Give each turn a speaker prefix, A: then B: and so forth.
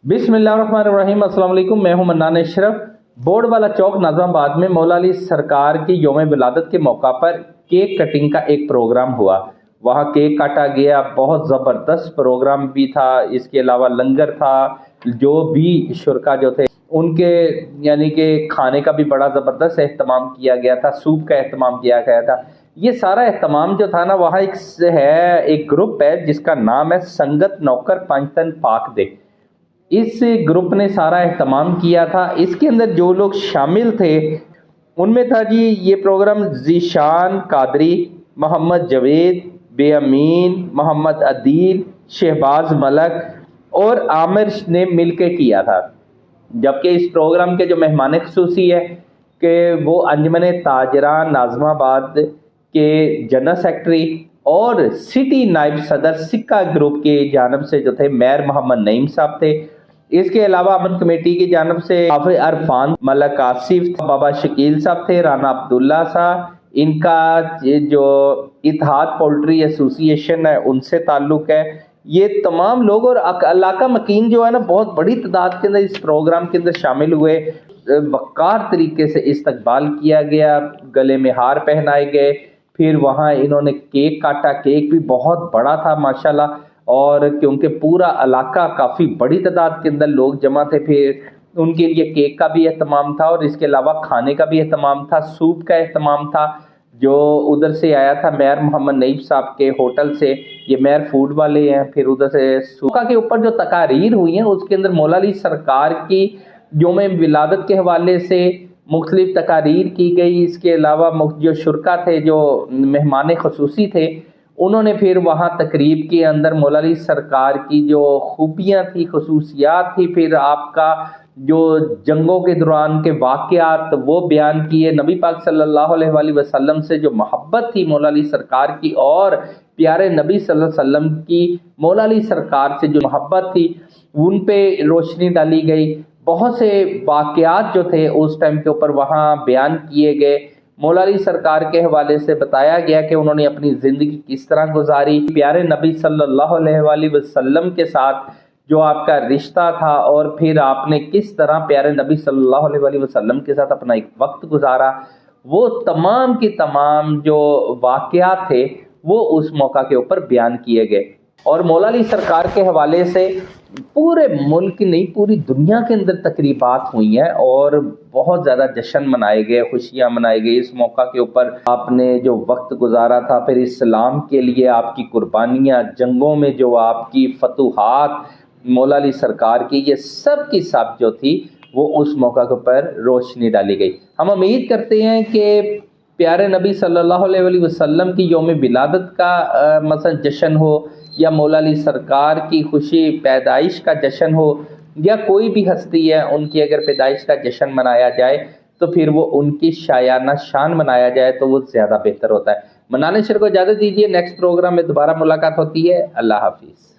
A: बिस्मिल्लाहिर्रहमानिर्रहीम। अस्सलाम वालेकुम। मैं हूं मन्नान अशरफ। बोर्ड वाला चौक नाज़िमाबाद में मौला अली सरकार की यौम विलादत के मौका पर केक कटिंग का एक प्रोग्राम हुआ। वहाँ केक काटा गया, बहुत ज़बरदस्त प्रोग्राम भी था। इसके अलावा लंगर था, जो भी शुरका जो थे उनके यानी कि खाने का भी बड़ा ज़बरदस्त एहतमाम किया गया था, सूप का एहतमाम किया गया था। ये सारा एहतमाम जो था ना, वहाँ एक ग्रुप है जिसका नाम है संगत नौकर पंजतन पाक दे। इस ग्रुप ने सारा एहतमाम किया था। इसके अंदर जो लोग शामिल थे उनमें था जी ये प्रोग्राम ज़ीशान कादरी, मोहम्मद जवेद, बेअमीन, मोहम्मद अदील, शहबाज मलक और आमिर ने मिलकर किया था। जबकि इस प्रोग्राम के जो मेहमान खुसूसी है कि वो अंजमन ताजरान नाज़िमाबाद के जनरल सेक्रेटरी और सिटी नायब सदर सिक्का ग्रुप की जानब से जो थे मेयर मोहम्मद नईम साहब थे। इसके अलावा अमन कमेटी की जानब से हाफिज अरफान, मलक आसिफ, बाबा शकील साहब थे, राना अब्दुल्ला साहब, इनका जो इत्तेहाद पोल्ट्री एसोसिएशन है उनसे ताल्लुक है। ये तमाम लोग और इलाका मकीन जो है ना, बहुत बड़ी तादाद के अंदर इस प्रोग्राम के अंदर शामिल हुए। वक़ार तरीके से इस्तकबाल किया गया, गले में हार पहनाए गए। फिर वहाँ इन्होंने केक काटा, केक भी बहुत बड़ा था माशाल्लाह। और क्योंकि पूरा इलाका काफ़ी बड़ी तादाद के अंदर लोग जमा थे, फिर उनके लिए केक का भी एहतमाम था और इसके अलावा खाने का भी एहतमाम था, सूप का एहतमाम था जो उधर से आया था मेयर मोहम्मद नईम साहब के होटल से। ये मेयर फूड वाले हैं। फिर उधर से सूखा के ऊपर जो तकारीर हुई हैं उसके अंदर मौला अली सरकार की यौम विलादत के हवाले से मुख्तलिफ तकारीर की गई। इसके अलावा जो शुरका थे, जो मेहमान खसूसी थे, उन्होंने फिर वहाँ तकरीब के अंदर मौला अली सरकार की जो खूबियाँ थी, खसूसियात थी, फिर आपका जो जंगों के दौरान के वाक़यात वो बयान किए। नबी पाक सल्लल्लाहु अलैहि वसल्लम से जो मोहब्बत थी मौला अली सरकार की और प्यारे नबी सल्लल्लाहु अलैहि वसल्लम की मौला अली सरकार से जो मोहब्बत थी उन पे रोशनी डाली गई। बहुत से वाक़यात जो थे उस टाइम के ऊपर वहाँ बयान किए गए। मौला अली सरकार के हवाले से बताया गया कि उन्होंने अपनी ज़िंदगी किस तरह गुजारी, प्यारे नबी सल्लल्लाहु अलैहि वसल्लम के साथ जो आपका रिश्ता था, और फिर आपने किस तरह प्यारे नबी सल्लल्लाहु अलैहि वसल्लम के साथ अपना एक वक्त गुजारा। वो तमाम की तमाम जो वाक़यात थे वो उस मौका के ऊपर बयान किए गए। और मौला अली सरकार के हवाले से पूरे मुल्क की नहीं, पूरी दुनिया के अंदर तकरीबात हुई हैं और बहुत ज़्यादा जश्न मनाए गए, खुशियाँ मनाई गई। इस मौका के ऊपर आपने जो वक्त गुजारा था, फिर इस्लाम के लिए आपकी कुर्बानियाँ, जंगों में जो आपकी फतूहात मौला अली सरकार की, ये सब की सब जो थी वो उस मौका के ऊपर रोशनी डाली गई। हम उम्मीद करते हैं कि प्यारे नबी सल्लल्लाहु अलैहि वसल्लम की यौम विलादत का मसलन जश्न हो, या मौला अली सरकार की खुशी पैदाइश का जश्न हो, या कोई भी हस्ती है उनकी अगर पैदाइश का जश्न मनाया जाए तो फिर वो उनकी शायाना शान मनाया जाए तो वो ज़्यादा बेहतर होता है। मनाने शर को इजाज़त दीजिए। नेक्स्ट प्रोग्राम में दोबारा मुलाकात होती है। अल्लाह हाफिज़।